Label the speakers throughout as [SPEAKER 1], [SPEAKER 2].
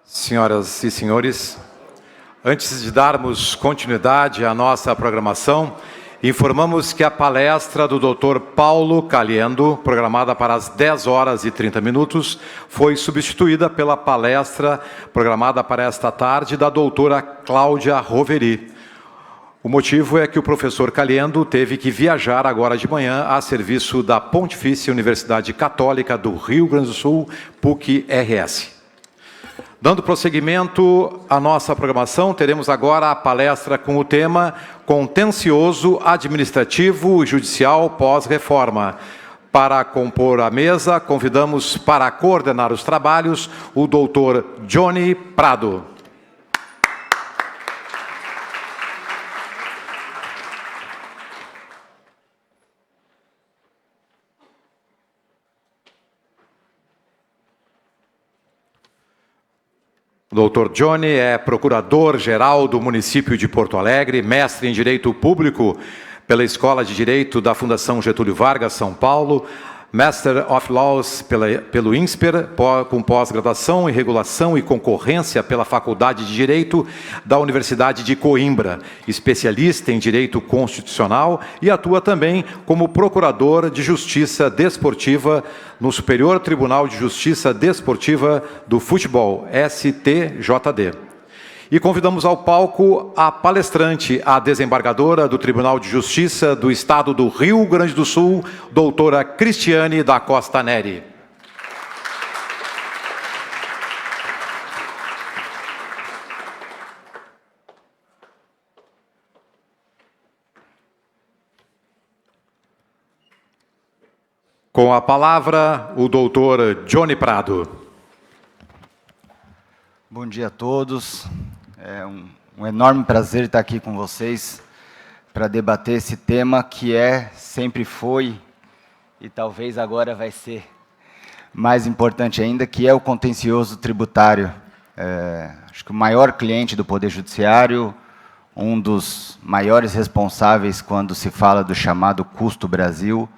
[SPEAKER 1] Senhoras e senhores, antes de darmos continuidade à nossa programação, informamos que a palestra do Dr. Paulo Caliendo, programada para as 10 horas e 30 minutos, foi substituída pela palestra programada para esta tarde da doutora Cláudia Roveri. O motivo é que o professor Caliendo teve que viajar agora de manhã a serviço da Pontifícia Universidade Católica do Rio Grande do Sul, PUC-RS. Dando prosseguimento à nossa programação, teremos agora a palestra com o tema Contencioso Administrativo e Judicial pós-reforma. Para compor a mesa, convidamos para coordenar os trabalhos o doutor Johnny Prado. O Dr. Johnny é procurador-geral do município de Porto Alegre, mestre em Direito Público pela Escola de Direito da Fundação Getúlio Vargas, São Paulo, Master of Laws pelo INSPER, com pós-graduação em Regulação e Concorrência pela Faculdade de Direito da Universidade de Coimbra, especialista em Direito Constitucional e atua também como Procurador de Justiça Desportiva no Superior Tribunal de Justiça Desportiva do Futebol, STJD. E convidamos ao palco a palestrante, a desembargadora do Tribunal de Justiça do Estado do Rio Grande do Sul, doutora Cristiane da Costa Neri. Com a palavra, o doutor Johnny Prado.
[SPEAKER 2] Bom dia a todos. É um enorme prazer estar aqui com vocês para debater esse tema que sempre foi e talvez agora vai ser mais importante ainda, que é o contencioso tributário. Acho que o maior cliente do Poder Judiciário, um dos maiores responsáveis quando se fala do chamado custo Brasil.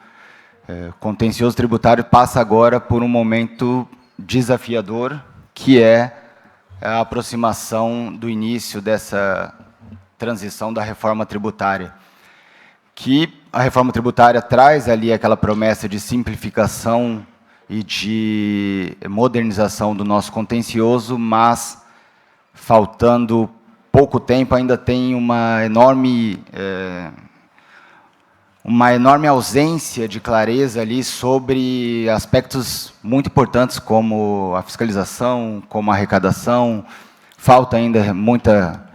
[SPEAKER 2] O contencioso tributário passa agora por um momento desafiador, que é a aproximação do início dessa transição da reforma tributária. Que a reforma tributária traz ali aquela promessa de simplificação e de modernização do nosso contencioso, mas, faltando pouco tempo, ainda tem uma enorme ausência de clareza ali sobre aspectos muito importantes como a fiscalização, como a arrecadação. Falta ainda muita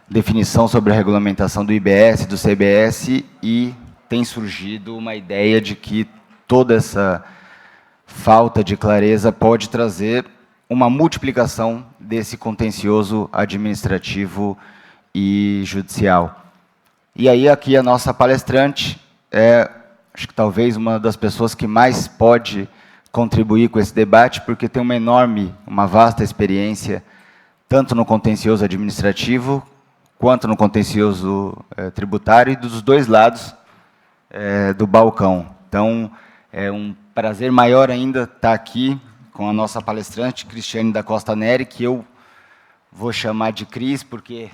[SPEAKER 2] definição sobre a regulamentação do IBS, do CBS, e tem surgido uma ideia de que toda essa falta de clareza pode trazer uma multiplicação desse contencioso administrativo e judicial. E aí aqui a nossa palestrante acho que talvez uma das pessoas que mais pode contribuir com esse debate, porque tem uma vasta experiência, tanto no contencioso administrativo, quanto no contencioso tributário, e dos dois lados do balcão. Então, é um prazer maior ainda estar aqui com a nossa palestrante, Cristiane da Costa Neri, que eu vou chamar de Cris, porque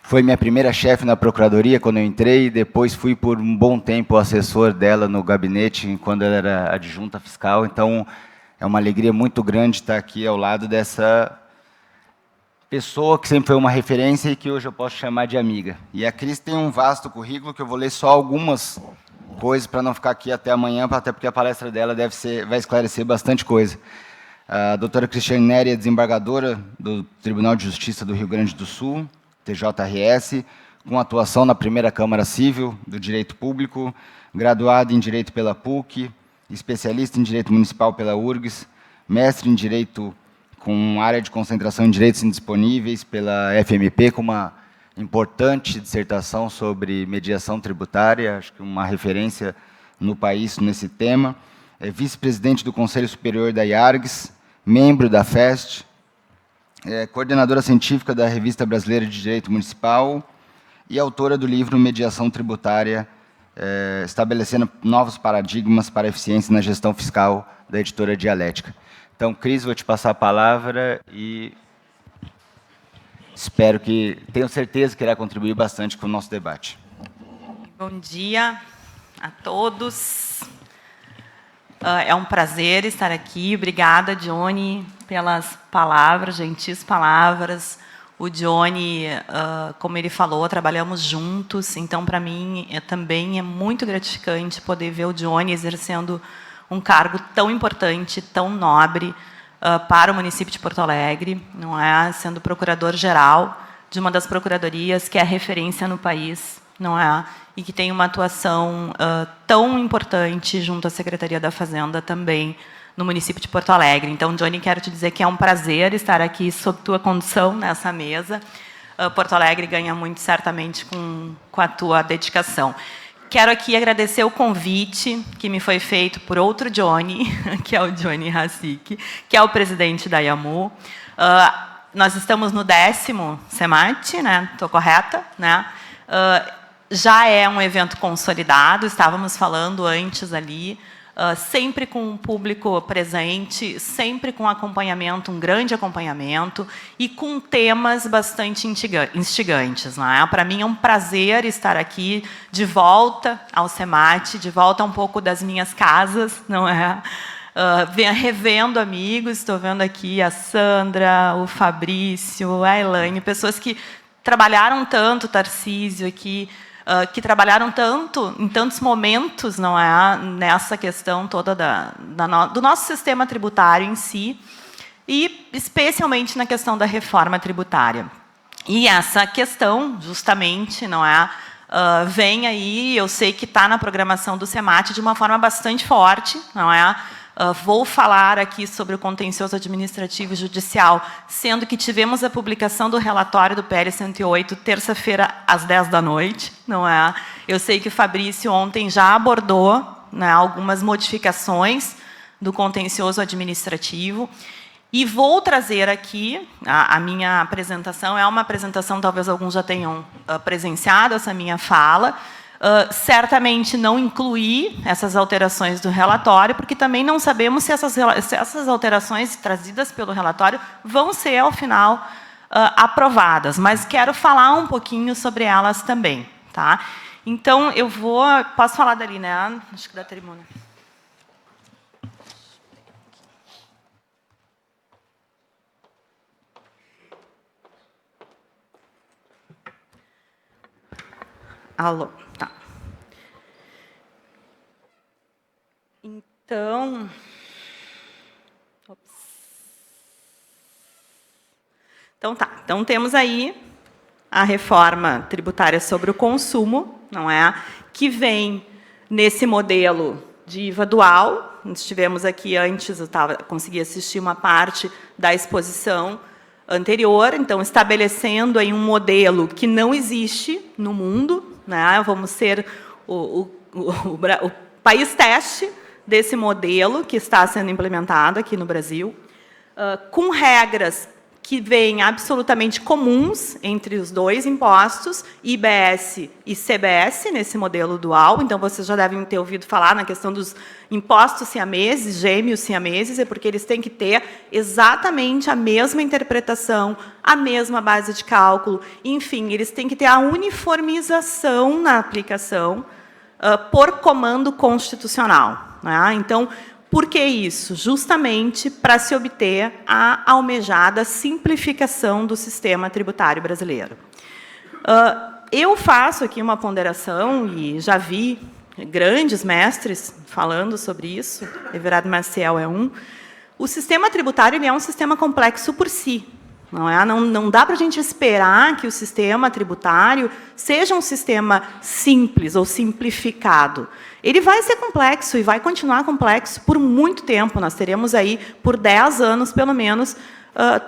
[SPEAKER 2] foi minha primeira chefe na Procuradoria quando eu entrei, e depois fui por um bom tempo assessor dela no gabinete, quando ela era adjunta fiscal. Então, é uma alegria muito grande estar aqui ao lado dessa pessoa que sempre foi uma referência e que hoje eu posso chamar de amiga. E a Cris tem um vasto currículo, que eu vou ler só algumas coisas para não ficar aqui até amanhã, até porque a palestra dela vai esclarecer bastante coisa. A doutora Cristiane Neri é desembargadora do Tribunal de Justiça do Rio Grande do Sul, TJRS, com atuação na primeira Câmara Civil do Direito Público, graduada em Direito pela PUC, especialista em Direito Municipal pela URGS, mestre em Direito com área de concentração em Direitos Indisponíveis pela FMP, com uma importante dissertação sobre mediação tributária, acho que uma referência no país nesse tema. É vice-presidente do Conselho Superior da IARGS, membro da FEST, coordenadora científica da Revista Brasileira de Direito Municipal e autora do livro Mediação Tributária, estabelecendo novos paradigmas para a eficiência na gestão fiscal, da editora Dialética. Então, Cris, vou te passar a palavra e tenho certeza que irá contribuir bastante com o nosso debate.
[SPEAKER 3] Bom dia a todos. É um prazer estar aqui. Obrigada, Johnny, pelas palavras, gentis palavras. O Johnny, como ele falou, trabalhamos juntos, então, para mim, também é muito gratificante poder ver o Johnny exercendo um cargo tão importante, tão nobre, para o município de Porto Alegre, não é? Sendo procurador-geral de uma das procuradorias que é referência no país, não é? E que tem uma atuação tão importante junto à Secretaria da Fazenda também no município de Porto Alegre. Então, Johnny, quero te dizer que é um prazer estar aqui sob tua condução nessa mesa. Porto Alegre ganha muito, certamente, com a tua dedicação. Quero aqui agradecer o convite que me foi feito por outro Johnny, que é o Johnny Hassick, que é o presidente da IAMU. Nós estamos no 10º SEMAT, né? Estou correta, né? Já é um evento consolidado, estávamos falando antes ali, sempre com um público presente, sempre com acompanhamento, um grande acompanhamento, e com temas bastante instigantes. Não é? Para mim é um prazer estar aqui de volta ao SEMAT, de volta um pouco das minhas casas, não é? Revendo amigos, estou vendo aqui a Sandra, o Fabrício, a Elaine, pessoas que trabalharam tanto, Tarcísio aqui, que trabalharam tanto, em tantos momentos, não é, nessa questão toda do nosso sistema tributário em si, e especialmente na questão da reforma tributária. E essa questão, justamente, não é, vem aí, eu sei que está na programação do SEMAT de uma forma bastante forte, não é? Vou falar aqui sobre o contencioso administrativo e judicial, sendo que tivemos a publicação do relatório do PL 108, terça-feira, às 10 da noite. Não é? Eu sei que o Fabrício ontem já abordou, né, algumas modificações do contencioso administrativo. E vou trazer aqui, a minha apresentação, é uma apresentação, talvez alguns já tenham presenciado essa minha fala, certamente não incluir essas alterações do relatório, porque também não sabemos se essas alterações trazidas pelo relatório vão ser, ao final, aprovadas. Mas quero falar um pouquinho sobre elas também. Tá? Então, eu vou... Posso falar dali, né? Acho que da tribuna. Alô. Tá. Então, tá. Então temos aí a reforma tributária sobre o consumo, não é? Que vem nesse modelo de IVA dual. Nós tivemos aqui antes, consegui assistir uma parte da exposição anterior, então estabelecendo aí um modelo que não existe no mundo, né? Vamos ser o país teste desse modelo que está sendo implementado aqui no Brasil, com regras que vêm absolutamente comuns entre os dois impostos, IBS e CBS, nesse modelo dual. Então, vocês já devem ter ouvido falar na questão dos impostos siameses, gêmeos siameses, é porque eles têm que ter exatamente a mesma interpretação, a mesma base de cálculo, enfim, eles têm que ter a uniformização na aplicação por comando constitucional. Né? Então, por que isso? Justamente para se obter a almejada simplificação do sistema tributário brasileiro. Eu faço aqui uma ponderação, e já vi grandes mestres falando sobre isso, Everardo Maciel é um. O sistema tributário ele é um sistema complexo por si. Não dá para a gente esperar que o sistema tributário seja um sistema simples ou simplificado. Ele vai ser complexo e vai continuar complexo por muito tempo. Nós teremos aí, por 10 anos, pelo menos,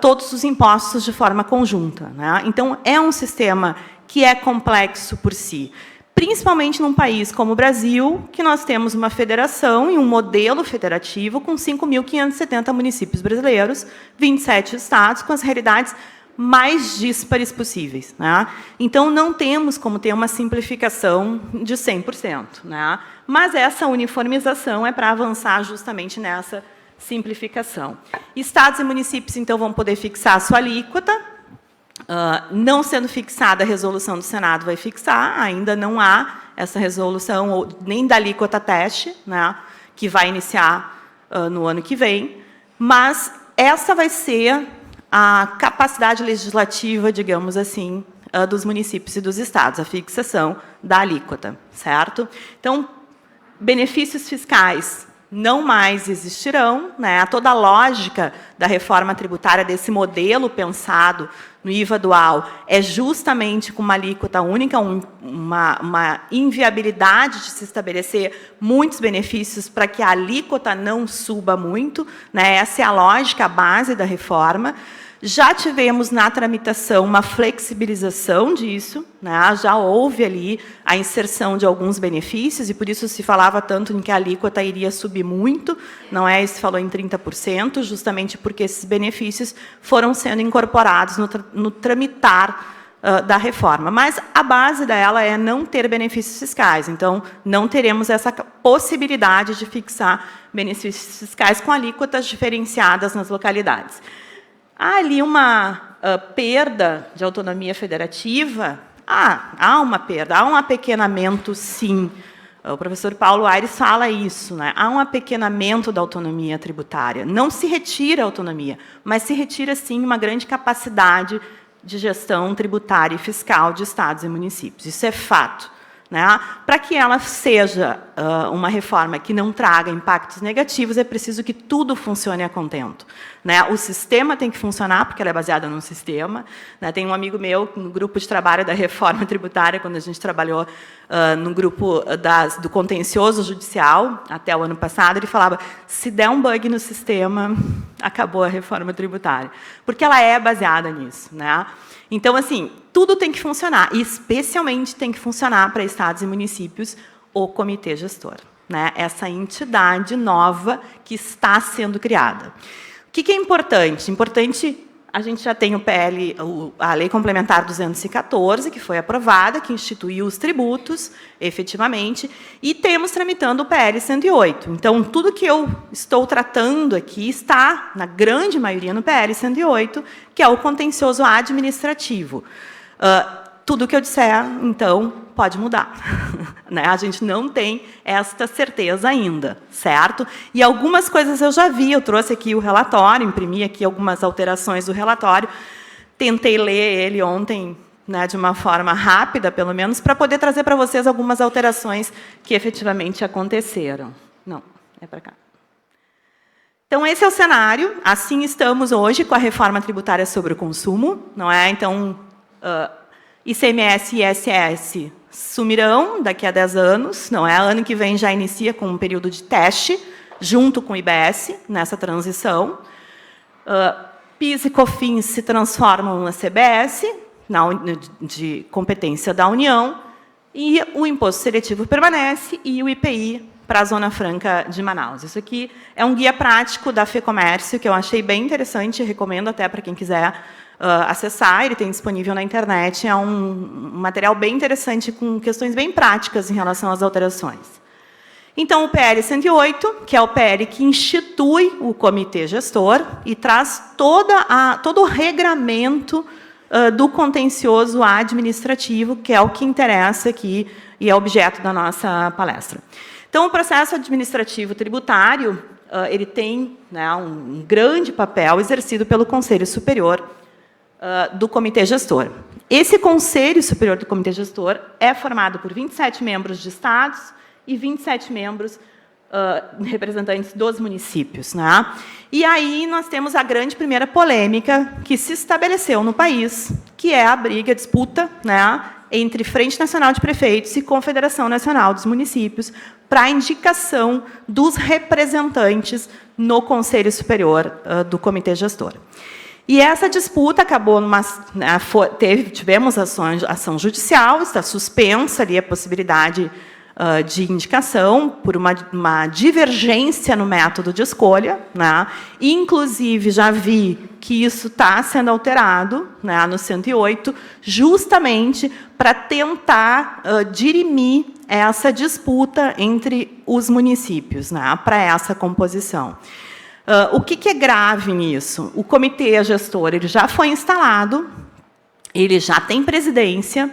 [SPEAKER 3] todos os impostos de forma conjunta. Né? Então, é um sistema que é complexo por si. Principalmente num país como o Brasil, que nós temos uma federação e um modelo federativo com 5.570 municípios brasileiros, 27 estados, com as realidades mais díspares possíveis. Né? Então, não temos como ter uma simplificação de 100%. Né? Mas essa uniformização é para avançar justamente nessa simplificação. Estados e municípios, então, vão poder fixar a sua alíquota, Não sendo fixada a resolução do Senado vai fixar, ainda não há essa resolução, nem da alíquota teste, né, que vai iniciar no ano que vem, mas essa vai ser a capacidade legislativa, digamos assim, dos municípios e dos estados, a fixação da alíquota, certo? Então, benefícios fiscais não mais existirão, né? Toda a lógica da reforma tributária, desse modelo pensado no IVA dual, é justamente com uma alíquota única, uma inviabilidade de se estabelecer muitos benefícios para que a alíquota não suba muito, né? Essa é a lógica, a base da reforma. Já tivemos na tramitação uma flexibilização disso, né? Já houve ali a inserção de alguns benefícios, e por isso se falava tanto em que a alíquota iria subir muito, não é? Se falou em 30%, justamente porque esses benefícios foram sendo incorporados no tramitar da reforma. Mas a base dela é não ter benefícios fiscais, então não teremos essa possibilidade de fixar benefícios fiscais com alíquotas diferenciadas nas localidades. Há ali uma perda de autonomia federativa? Há uma perda, há um apequenamento, sim. O professor Paulo Aires fala isso, né? Há um apequenamento da autonomia tributária. Não se retira a autonomia, mas se retira, sim, uma grande capacidade de gestão tributária e fiscal de estados e municípios. Isso é fato, né? Para que ela seja uma reforma que não traga impactos negativos, é preciso que tudo funcione a contento, né? O sistema tem que funcionar, porque ela é baseada num sistema, né? Tem um amigo meu, no grupo de trabalho da reforma tributária, quando a gente trabalhou no grupo do contencioso judicial, até o ano passado, ele falava, se der um bug no sistema, acabou a reforma tributária, porque ela é baseada nisso, né? Então, assim, tudo tem que funcionar, e especialmente tem que funcionar para estados e municípios o comitê gestor, né? Essa entidade nova que está sendo criada. O que é importante? Importante, a gente já tem o PL, a Lei Complementar 214, que foi aprovada, que instituiu os tributos, efetivamente, e temos tramitando o PL 108. Então, tudo que eu estou tratando aqui está, na grande maioria, no PL 108, que é o contencioso administrativo. Tudo que eu disser, então, pode mudar. Né? A gente não tem esta certeza ainda, certo? E algumas coisas eu já vi, eu trouxe aqui o relatório, imprimi aqui algumas alterações do relatório, tentei ler ele ontem, né, de uma forma rápida, pelo menos, para poder trazer para vocês algumas alterações que efetivamente aconteceram. Não, é para cá. Então, esse é o cenário. Assim estamos hoje com a reforma tributária sobre o consumo, não é? Então, ICMS e ISS sumirão daqui a 10 anos, não é? Ano que vem já inicia com um período de teste, junto com o IBS, nessa transição. PIS e COFINS se transformam na CBS, de competência da União, e o imposto seletivo permanece, e o IPI para a Zona Franca de Manaus. Isso aqui é um guia prático da FEComércio, que eu achei bem interessante, recomendo até para quem quiser acessar, ele tem disponível na internet, é um material bem interessante, com questões bem práticas em relação às alterações. Então, o PL 108, que é o PL que institui o comitê gestor e traz todo o regramento do contencioso administrativo, que é o que interessa aqui e é objeto da nossa palestra. Então, o processo administrativo tributário, ele tem, né, um grande papel exercido pelo Conselho Superior do Comitê Gestor. Esse Conselho Superior do Comitê Gestor é formado por 27 membros de estados e 27 membros representantes dos municípios, né? E aí nós temos a grande primeira polêmica que se estabeleceu no país, que é a briga, a disputa, né, entre Frente Nacional de Prefeitos e Confederação Nacional dos Municípios para a indicação dos representantes no Conselho Superior do Comitê Gestor. E essa disputa acabou tivemos ação judicial, está suspensa ali a possibilidade de indicação por uma divergência no método de escolha, né? Inclusive, já vi que isso está sendo alterado, né, no 108, justamente para tentar dirimir essa disputa entre os municípios, né, para essa composição. O que é grave nisso? O comitê gestor ele já foi instalado, ele já tem presidência,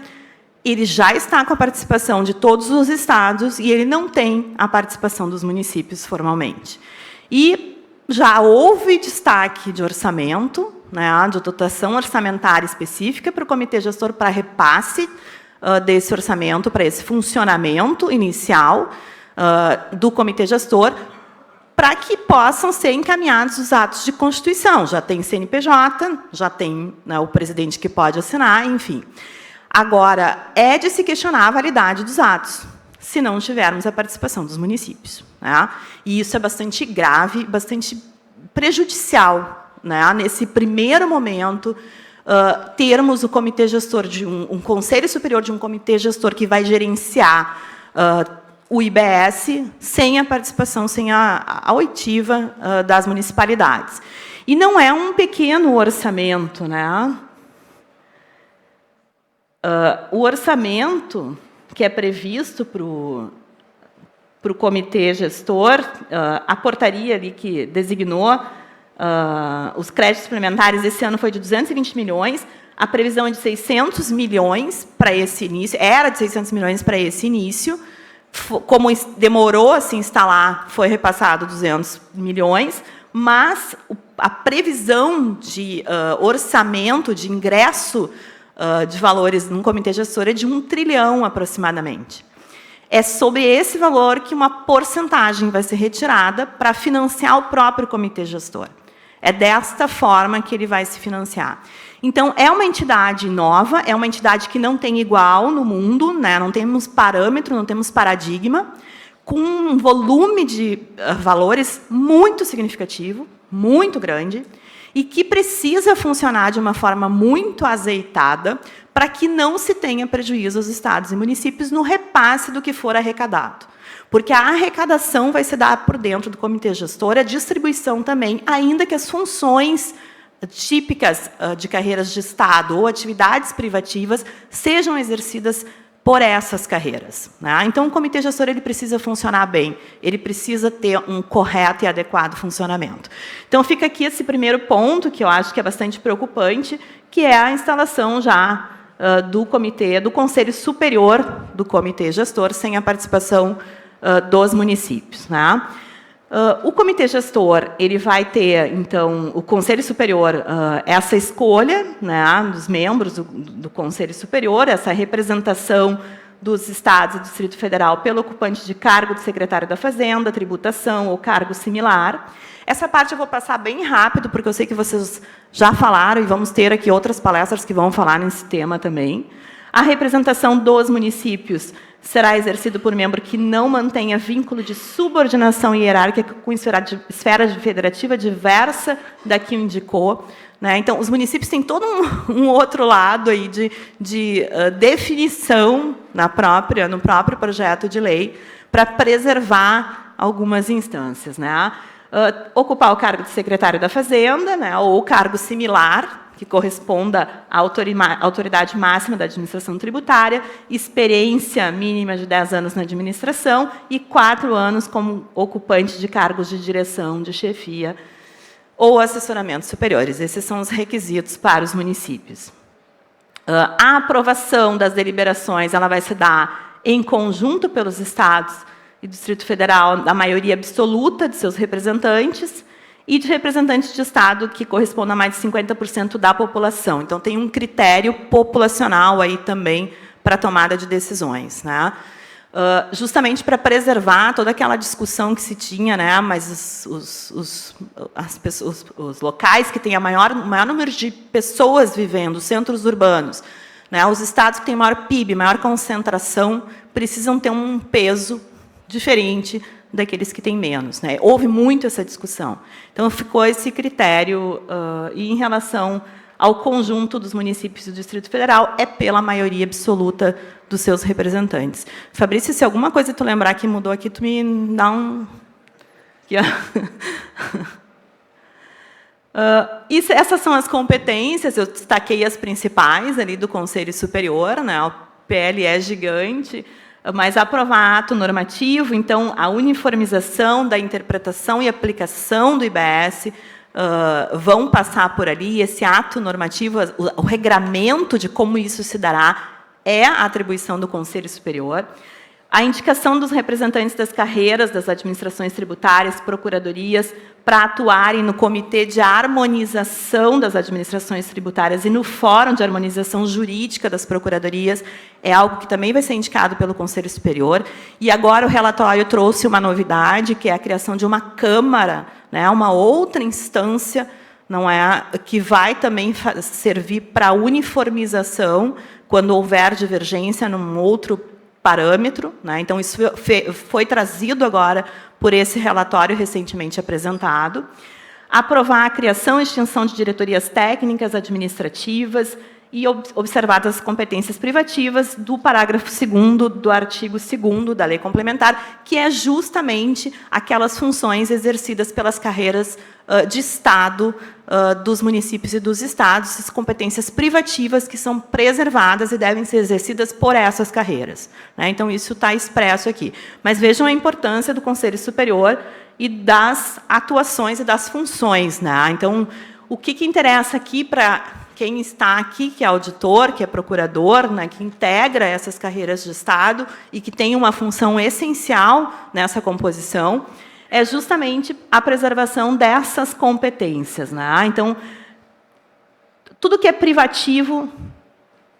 [SPEAKER 3] ele já está com a participação de todos os estados e ele não tem a participação dos municípios formalmente. E já houve destaque de orçamento, né, de dotação orçamentária específica para o comitê gestor para repasse desse orçamento, para esse funcionamento inicial do comitê gestor, para que possam ser encaminhados os atos de constituição. Já tem CNPJ, já tem, né, o presidente que pode assinar, enfim. Agora, é de se questionar a validade dos atos, se não tivermos a participação dos municípios, né? E isso é bastante grave, bastante prejudicial, né? Nesse primeiro momento, termos o comitê gestor de um conselho superior de um comitê gestor que vai gerenciar o IBS sem a participação, sem a oitiva das municipalidades. E não é um pequeno orçamento, né? O orçamento que é previsto para o comitê gestor, a portaria ali que designou os créditos suplementares esse ano foi de 220 milhões, a previsão é de 600 milhões para esse início, era de 600 milhões para esse início, como demorou a se instalar, foi repassado 200 milhões, mas a previsão de orçamento, de ingresso de valores num comitê gestor é de 1 trilhão, aproximadamente. É sobre esse valor que uma porcentagem vai ser retirada para financiar o próprio comitê gestor. É desta forma que ele vai se financiar. Então, é uma entidade nova, é uma entidade que não tem igual no mundo, né? Não temos parâmetro, não temos paradigma, com um volume de valores muito significativo, muito grande, e que precisa funcionar de uma forma muito azeitada para que não se tenha prejuízo aos estados e municípios no repasse do que for arrecadado. Porque a arrecadação vai se dar por dentro do comitê gestor, a distribuição também, ainda que as funções típicas de carreiras de Estado ou atividades privativas sejam exercidas por essas carreiras, né? Então, o comitê gestor ele precisa funcionar bem, ele precisa ter um correto e adequado funcionamento. Então, fica aqui esse primeiro ponto, que eu acho que é bastante preocupante, que é a instalação já do comitê, do Conselho Superior do Comitê Gestor, sem a participação dos municípios, né? O comitê gestor ele vai ter, então, o Conselho Superior, essa escolha, né, dos membros do Conselho Superior, essa representação dos estados e do Distrito Federal pelo ocupante de cargo de secretário da Fazenda, tributação ou cargo similar. Essa parte eu vou passar bem rápido, porque eu sei que vocês já falaram e vamos ter aqui outras palestras que vão falar nesse tema também. A representação dos municípios será exercido por membro que não mantenha vínculo de subordinação hierárquica com esfera federativa diversa da que o indicou, né? Então, os municípios têm todo um outro lado aí de definição no próprio projeto de lei para preservar algumas instâncias, né? Ocupar o cargo de secretário da Fazenda, né, ou cargo similar, que corresponda à autoridade máxima da administração tributária, experiência mínima de 10 anos na administração e 4 anos como ocupante de cargos de direção, de chefia ou assessoramentos superiores. Esses são os requisitos para os municípios. A aprovação das deliberações ela vai se dar em conjunto pelos estados e Distrito Federal, da maioria absoluta de seus representantes, e de representantes de Estado que correspondam a mais de 50% da população. Então, tem um critério populacional aí também para a tomada de decisões, né? Justamente para preservar toda aquela discussão que se tinha, né? Mas os locais que têm o maior número de pessoas vivendo, os centros urbanos, né? Os estados que têm maior PIB, maior concentração, precisam ter um peso diferente daqueles que têm menos, né? Houve muito essa discussão. Então, ficou esse critério, e em relação ao conjunto dos municípios do Distrito Federal, é pela maioria absoluta dos seus representantes. Fabrício, se alguma coisa tu lembrar que mudou aqui, tu me dá um... Aqui, essas são as competências, eu destaquei as principais ali do Conselho Superior, né? O PL é gigante, mas aprovar ato normativo, então, a uniformização da interpretação e aplicação do IBS, vão passar por ali. Esse ato normativo, o regramento de como isso se dará, é a atribuição do Conselho Superior. A indicação dos representantes das carreiras das administrações tributárias, procuradorias, para atuarem no Comitê de Harmonização das Administrações Tributárias e no Fórum de Harmonização Jurídica das Procuradorias, é algo que também vai ser indicado pelo Conselho Superior. E agora o relatório trouxe uma novidade, que é a criação de uma Câmara, né, uma outra instância, não é, que vai também servir para uniformização, quando houver divergência num outro parâmetro, né? Então, isso foi trazido agora por esse relatório recentemente apresentado. Aprovar a criação e extinção de diretorias técnicas administrativas e observadas as competências privativas do parágrafo 2º do artigo 2º da Lei Complementar, que é justamente aquelas funções exercidas pelas carreiras de Estado, dos municípios e dos estados, as competências privativas que são preservadas e devem ser exercidas por essas carreiras, né? Então, isso está expresso aqui. Mas vejam a importância do Conselho Superior e das atuações e das funções, né? Então, o que interessa aqui para quem está aqui, que é auditor, que é procurador, né, que integra essas carreiras de Estado e que tem uma função essencial nessa composição, é justamente a preservação dessas competências, né? Então, tudo que é privativo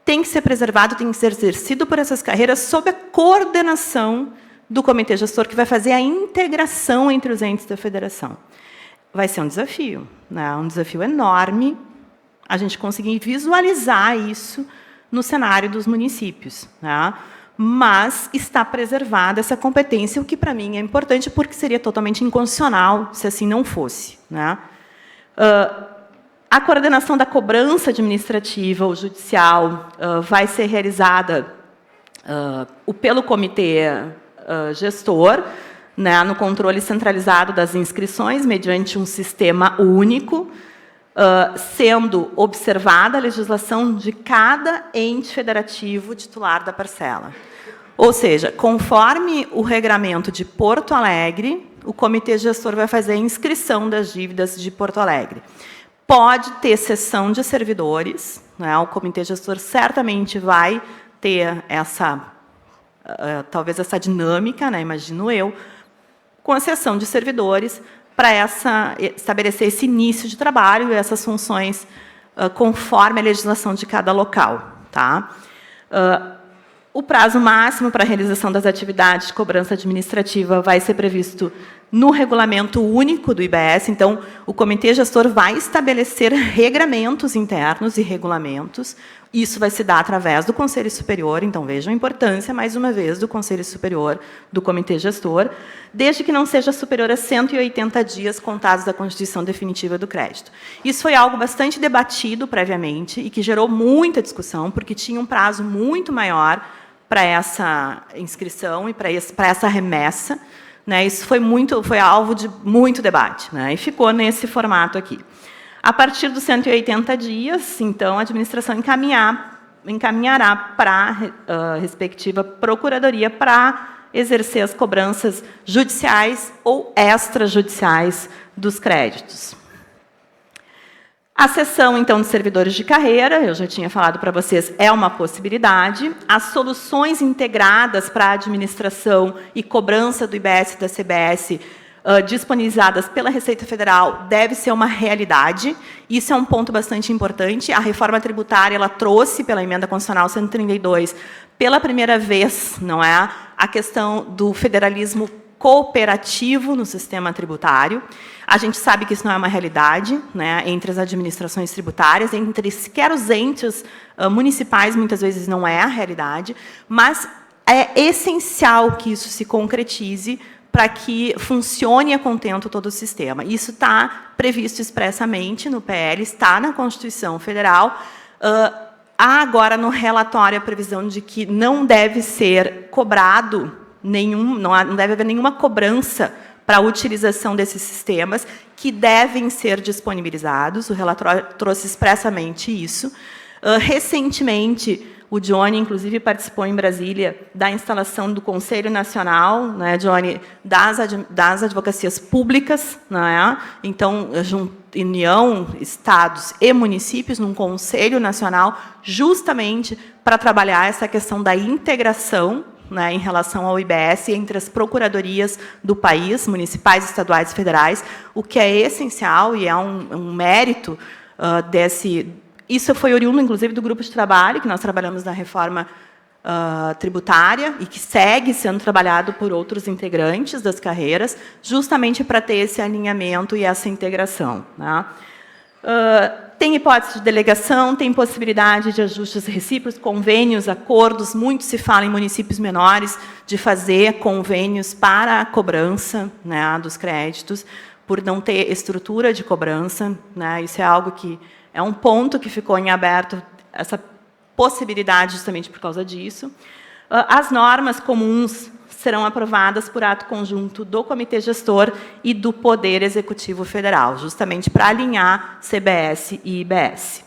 [SPEAKER 3] tem que ser preservado, tem que ser exercido por essas carreiras sob a coordenação do Comitê Gestor, que vai fazer a integração entre os entes da federação. Vai ser um desafio, né? Um desafio enorme a gente conseguir visualizar isso no cenário dos municípios, né? Mas está preservada essa competência, o que, para mim, é importante, porque seria totalmente inconstitucional se assim não fosse, né? A coordenação da cobrança administrativa ou judicial vai ser realizada pelo Comitê Gestor, né, no controle centralizado das inscrições, mediante um sistema único, sendo observada a legislação de cada ente federativo titular da parcela. Ou seja, conforme o regramento de Porto Alegre, o Comitê Gestor vai fazer a inscrição das dívidas de Porto Alegre. Pode ter cessão de servidores, né? O Comitê Gestor certamente vai ter talvez essa dinâmica, né, imagino eu, com a cessão de servidores, para estabelecer esse início de trabalho e essas funções conforme a legislação de cada local, tá? O prazo máximo para a realização das atividades de cobrança administrativa vai ser previsto no regulamento único do IBS. Então, o Comitê Gestor vai estabelecer regramentos internos e regulamentos. Isso vai se dar através do Conselho Superior. Então, vejam a importância, mais uma vez, do Conselho Superior, do Comitê Gestor, desde que não seja superior a 180 dias contados da constituição definitiva do crédito. Isso foi algo bastante debatido previamente e que gerou muita discussão, porque tinha um prazo muito maior para essa inscrição e para essa remessa, né? Isso foi alvo de muito debate, né? E ficou nesse formato aqui. A partir dos 180 dias, então, a administração encaminhará para a respectiva procuradoria para exercer as cobranças judiciais ou extrajudiciais dos créditos. A cessão, então, de servidores de carreira, eu já tinha falado para vocês, é uma possibilidade. As soluções integradas para a administração e cobrança do IBS e da CBS, disponibilizadas pela Receita Federal, deve ser uma realidade. Isso é um ponto bastante importante. A reforma tributária ela trouxe, pela Emenda Constitucional 132, pela primeira vez, não é, a questão do federalismo cooperativo no sistema tributário. A gente sabe que isso não é uma realidade, né, entre as administrações tributárias, entre sequer os entes municipais, muitas vezes não é a realidade, mas é essencial que isso se concretize para que funcione a contento todo o sistema. Isso está previsto expressamente no PL, está na Constituição Federal. Há agora no relatório a previsão de que não deve ser cobrado não deve haver nenhuma cobrança para a utilização desses sistemas, que devem ser disponibilizados. O relatório trouxe expressamente isso. Recentemente, o Johnny, inclusive, participou em Brasília da instalação do Conselho Nacional, né, Johnny, das advocacias públicas, né? Então, União, estados e municípios, num Conselho Nacional, justamente para trabalhar essa questão da integração, né, em relação ao IBS entre as procuradorias do país, municipais, estaduais e federais, o que é essencial e é um mérito desse... Isso foi oriundo, inclusive, do grupo de trabalho, que nós trabalhamos na reforma tributária e que segue sendo trabalhado por outros integrantes das carreiras, justamente para ter esse alinhamento e essa integração, né? Tem hipótese de delegação, tem possibilidade de ajustes recíprocos, convênios, acordos. Muito se fala em municípios menores de fazer convênios para a cobrança, né, dos créditos, por não ter estrutura de cobrança, né? Isso é algo que é um ponto que ficou em aberto, essa possibilidade justamente por causa disso. As normas comuns serão aprovadas por ato conjunto do Comitê Gestor e do Poder Executivo Federal, justamente para alinhar CBS e IBS.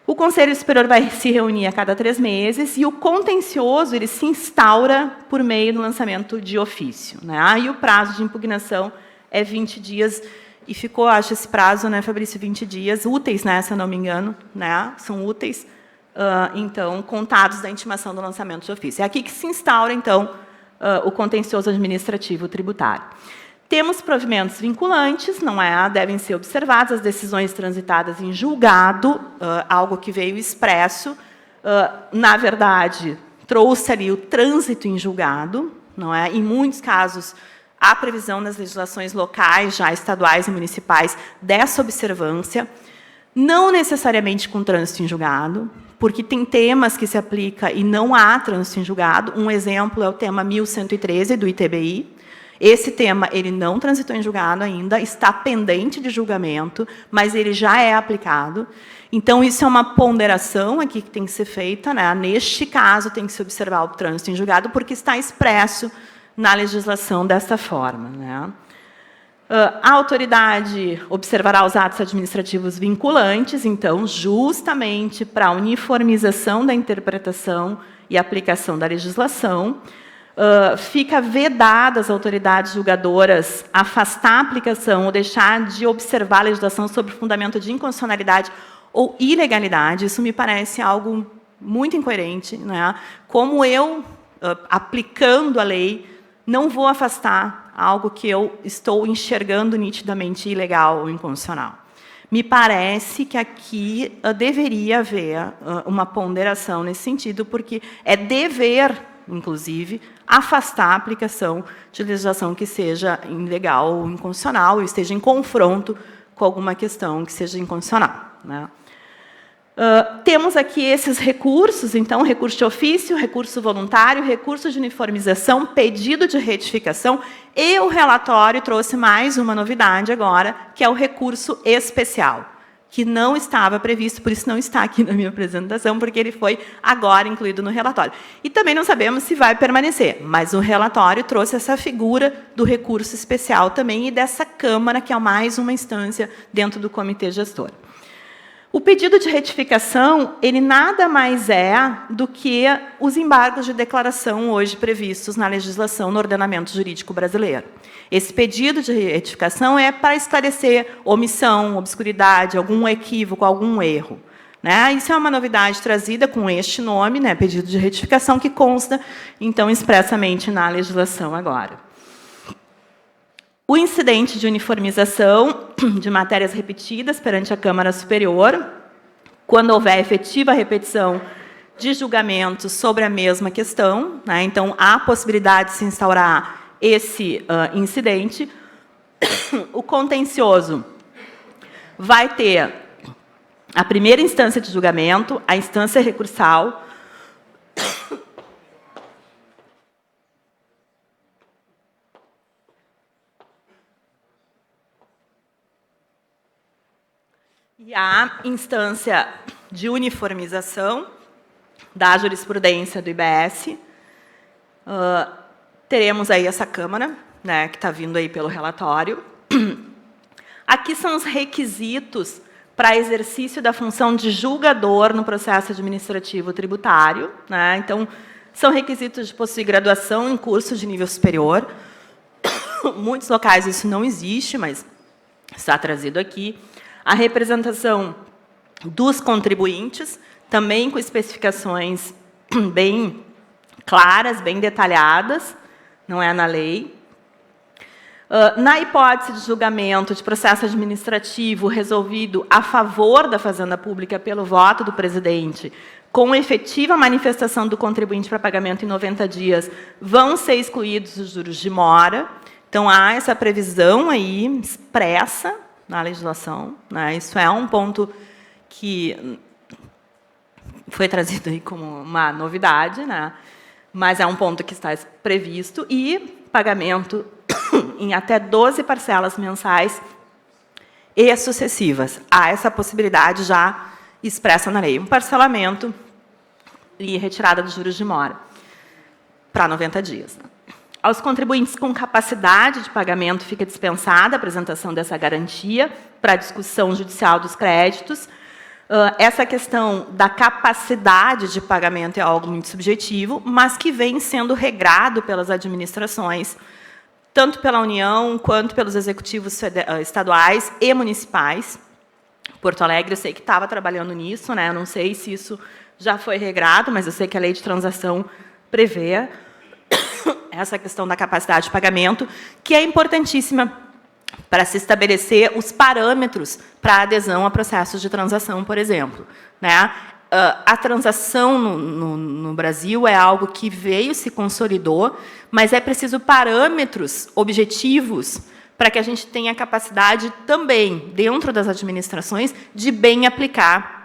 [SPEAKER 3] O Conselho Superior vai se reunir a cada 3 meses e o contencioso ele se instaura por meio do lançamento de ofício, né? E o prazo de impugnação é 20 dias, e ficou, acho, esse prazo, né, Fabrício, 20 dias, úteis, né, se eu não me engano, né, são úteis, então, contados da intimação do lançamento de ofício. É aqui que se instaura, então, o contencioso administrativo tributário. Temos provimentos vinculantes, não é? Devem ser observadas as decisões transitadas em julgado, algo que veio expresso. Na verdade, trouxe ali o trânsito em julgado, não é? Em muitos casos, há previsão nas legislações locais, já estaduais e municipais, dessa observância, não necessariamente com trânsito em julgado, porque tem temas que se aplica e não há trânsito em julgado. Um exemplo é o tema 1113 do ITBI. Esse tema ele não transitou em julgado ainda, está pendente de julgamento, mas ele já é aplicado. Então, isso é uma ponderação aqui que tem que ser feita, né? Neste caso, tem que se observar o trânsito em julgado, porque está expresso na legislação desta forma, né? A autoridade observará os atos administrativos vinculantes, então, justamente para a uniformização da interpretação e aplicação da legislação. Fica vedada às autoridades julgadoras afastar a aplicação ou deixar de observar a legislação sobre fundamento de inconstitucionalidade ou ilegalidade. Isso me parece algo muito incoerente, né? Como eu, aplicando a lei, não vou afastar algo que eu estou enxergando nitidamente ilegal ou inconstitucional. Me parece que aqui deveria haver uma ponderação nesse sentido, porque é dever, inclusive, afastar a aplicação de legislação que seja ilegal ou inconstitucional, ou esteja em confronto com alguma questão que seja inconstitucional, né? Temos aqui esses recursos, então, recurso de ofício, recurso voluntário, recurso de uniformização, pedido de retificação, e o relatório trouxe mais uma novidade agora, que é o recurso especial, que não estava previsto, por isso não está aqui na minha apresentação, porque ele foi agora incluído no relatório. E também não sabemos se vai permanecer, mas o relatório trouxe essa figura do recurso especial também e dessa Câmara, que é mais uma instância dentro do Comitê Gestor. O pedido de retificação, ele nada mais é do que os embargos de declaração hoje previstos na legislação, no ordenamento jurídico brasileiro. Esse pedido de retificação é para esclarecer omissão, obscuridade, algum equívoco, algum erro, né? Isso é uma novidade trazida com este nome, né, pedido de retificação, que consta, então, expressamente na legislação agora. O incidente de uniformização de matérias repetidas perante a Câmara Superior, quando houver efetiva repetição de julgamentos sobre a mesma questão, né? Então, há possibilidade de se instaurar esse incidente. O contencioso vai ter a primeira instância de julgamento, a instância recursal, e a instância de uniformização da jurisprudência do IBS. Teremos aí essa Câmara, né, que está vindo aí pelo relatório. Aqui são os requisitos para exercício da função de julgador no processo administrativo tributário, né? Então, são requisitos de possuir graduação em curso de nível superior. Muitos locais isso não existe, mas está trazido aqui. a representação dos contribuintes, também com especificações bem claras, bem detalhadas, não é na lei. Na hipótese de julgamento de processo administrativo resolvido a favor da Fazenda Pública pelo voto do presidente, com efetiva manifestação do contribuinte para pagamento em 90 dias, vão ser excluídos os juros de mora. Então, há essa previsão aí expressa na legislação, né? Isso é um ponto que foi trazido aí como uma novidade, né? Mas é um ponto que está previsto, e pagamento em até 12 parcelas mensais e sucessivas. Há essa possibilidade já expressa na lei. Um parcelamento e retirada dos juros de mora para 90 dias. Aos contribuintes com capacidade de pagamento fica dispensada a apresentação dessa garantia para a discussão judicial dos créditos. Essa questão da capacidade de pagamento é algo muito subjetivo, mas que vem sendo regrado pelas administrações, tanto pela União quanto pelos executivos estaduais e municipais. Porto Alegre, eu sei que estava trabalhando nisso, né? Eu não sei se isso já foi regrado, mas eu sei que a lei de transação prevê essa questão da capacidade de pagamento, que é importantíssima para se estabelecer os parâmetros para a adesão a processos de transação, por exemplo, né? A transação no Brasil é algo que veio, se consolidou, mas é preciso parâmetros objetivos para que a gente tenha a capacidade também, dentro das administrações, de bem aplicar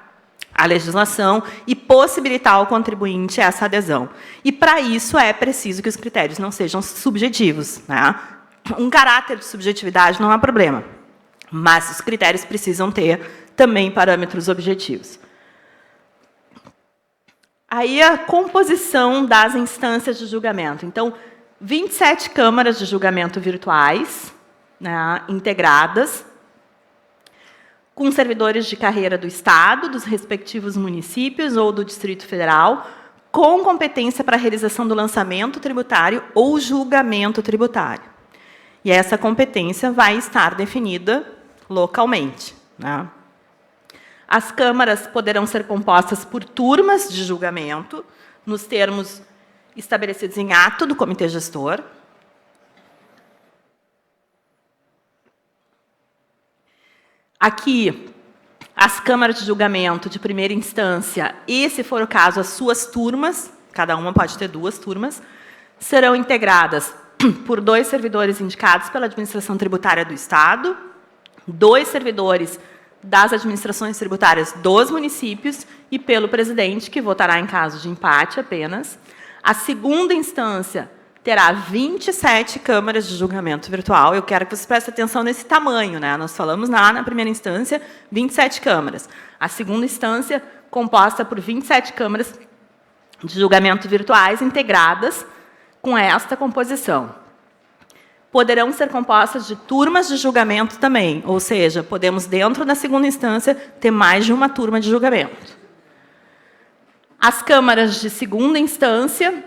[SPEAKER 3] a legislação e possibilitar ao contribuinte essa adesão. E, para isso, é preciso que os critérios não sejam subjetivos, né? Um caráter de subjetividade não há problema, mas os critérios precisam ter também parâmetros objetivos. Aí, a composição das instâncias de julgamento. Então, 27 câmaras de julgamento virtuais, né, integradas, com servidores de carreira do Estado, dos respectivos municípios ou do Distrito Federal, com competência para a realização do lançamento tributário ou julgamento tributário. E essa competência vai estar definida localmente, né? As câmaras poderão ser compostas por turmas de julgamento, nos termos estabelecidos em ato do comitê gestor. Aqui, as câmaras de julgamento de primeira instância, e, se for o caso, as suas turmas, cada uma pode ter 2 turmas, serão integradas por 2 servidores indicados pela administração tributária do Estado, 2 servidores das administrações tributárias dos municípios e pelo presidente, que votará em caso de empate apenas. A segunda instância terá 27 câmaras de julgamento virtual. Eu quero que vocês prestem atenção nesse tamanho, né? Nós falamos lá na primeira instância, 27 câmaras. A segunda instância, composta por 27 câmaras de julgamento virtuais integradas com esta composição. Poderão ser compostas de turmas de julgamento também, ou seja, podemos, dentro da segunda instância, ter mais de uma turma de julgamento. As câmaras de segunda instância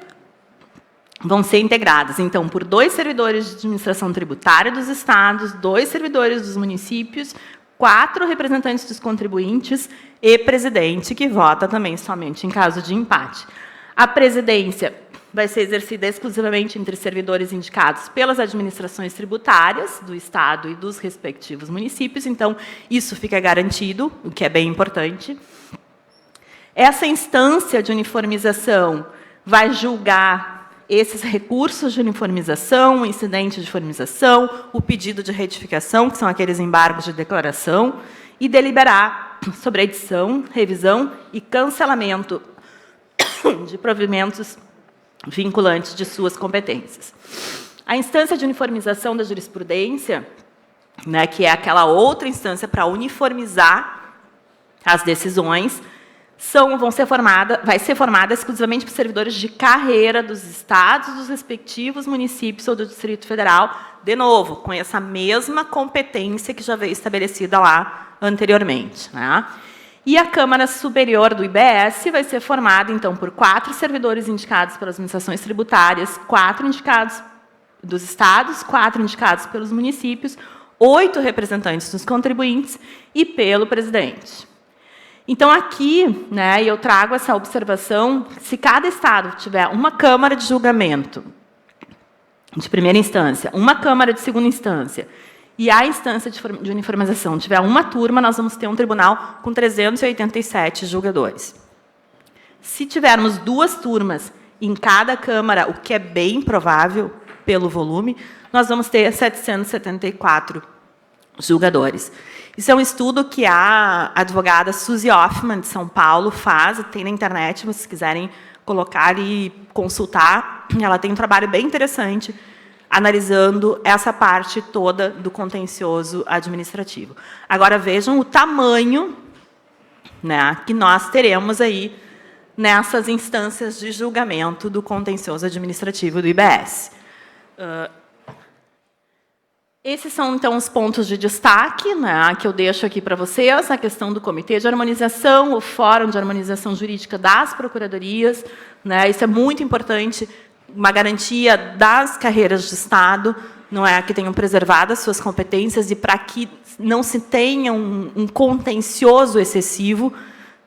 [SPEAKER 3] vão ser integradas, então, por 2 servidores de administração tributária dos estados, 2 servidores dos municípios, 4 representantes dos contribuintes e presidente, que vota também somente em caso de empate. A presidência vai ser exercida exclusivamente entre servidores indicados pelas administrações tributárias do Estado e dos respectivos municípios, então, isso fica garantido, o que é bem importante. Essa instância de uniformização vai julgar esses recursos de uniformização, o incidente de uniformização, o pedido de retificação, que são aqueles embargos de declaração, e deliberar sobre a edição, revisão e cancelamento de provimentos vinculantes de suas competências. A instância de uniformização da jurisprudência, né, que é aquela outra instância para uniformizar as decisões, vai ser formada exclusivamente por servidores de carreira dos estados, dos respectivos municípios ou do Distrito Federal, de novo, com essa mesma competência que já veio estabelecida lá anteriormente, né? E a Câmara Superior do IBS vai ser formada, então, por 4 servidores indicados pelas administrações tributárias, 4 indicados dos estados, 4 indicados pelos municípios, 8 representantes dos contribuintes e pelo presidente. Então, aqui, né, eu trago essa observação, se cada estado tiver uma Câmara de julgamento de primeira instância, uma Câmara de segunda instância, e a instância de uniformização tiver uma turma, nós vamos ter um tribunal com 387 julgadores. Se tivermos 2 turmas em cada Câmara, o que é bem provável pelo volume, nós vamos ter 774 julgadores. Isso é um estudo que a advogada Suzy Hoffman, de São Paulo, faz, tem na internet, se vocês quiserem colocar e consultar. Ela tem um trabalho bem interessante, analisando essa parte toda do contencioso administrativo. Agora, vejam o tamanho, né, que nós teremos aí nessas instâncias de julgamento do contencioso administrativo do IBS. Esses são, então, os pontos de destaque, né, que eu deixo aqui para vocês, a questão do Comitê de Harmonização, o Fórum de Harmonização Jurídica das Procuradorias, né, isso é muito importante, uma garantia das carreiras de Estado, não é, que tenham preservado as suas competências e para que não se tenha um contencioso excessivo,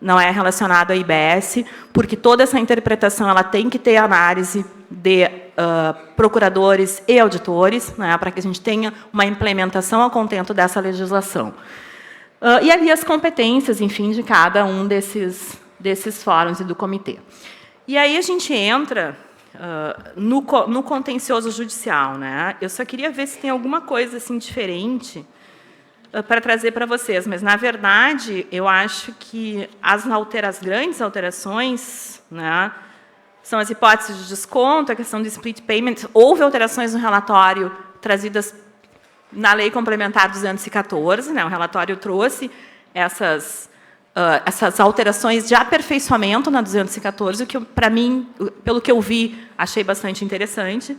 [SPEAKER 3] não é relacionado à IBS, porque toda essa interpretação ela tem que ter análise de procuradores e auditores, né, para que a gente tenha uma implementação ao contento dessa legislação. E ali as competências, enfim, de cada um desses fóruns e do comitê. E aí a gente entra no contencioso judicial, né? Eu só queria ver se tem alguma coisa assim diferente para trazer para vocês, mas na verdade eu acho que as grandes alterações, né, são as hipóteses de desconto, a questão do split payment. Houve alterações no relatório trazidas na Lei Complementar 214, né? O relatório trouxe essas alterações de aperfeiçoamento na 214, o que, para mim, pelo que eu vi, achei bastante interessante.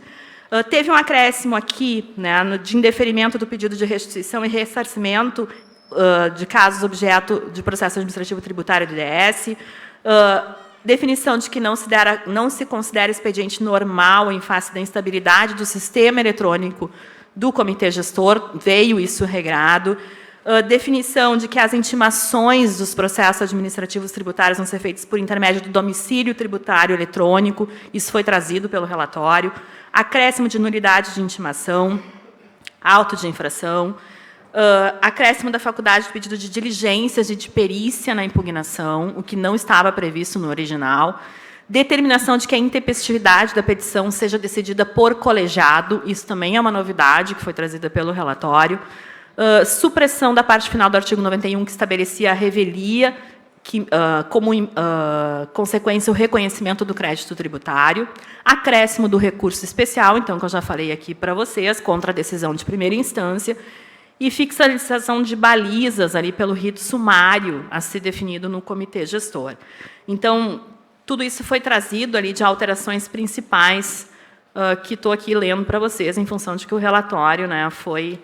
[SPEAKER 3] Teve um acréscimo aqui, né, de indeferimento do pedido de restituição e ressarcimento de casos objeto de processo administrativo tributário do DS, definição de que não se considera expediente normal em face da instabilidade do sistema eletrônico do comitê gestor, veio isso regrado, definição de que as intimações dos processos administrativos tributários vão ser feitas por intermédio do domicílio tributário eletrônico, isso foi trazido pelo relatório, acréscimo de nulidade de intimação, auto de infração, acréscimo da faculdade de pedido de diligências e de perícia na impugnação, o que não estava previsto no original, determinação de que a intempestividade da petição seja decidida por colegiado, isso também é uma novidade que foi trazida pelo relatório, supressão da parte final do artigo 91, que estabelecia a revelia, como consequência o reconhecimento do crédito tributário, acréscimo do recurso especial, então, que eu já falei aqui para vocês, contra a decisão de primeira instância, e fixação de balizas ali pelo rito sumário a ser definido no comitê gestor. Então, tudo isso foi trazido ali de alterações principais que estou aqui lendo para vocês, em função de que o relatório, né, foi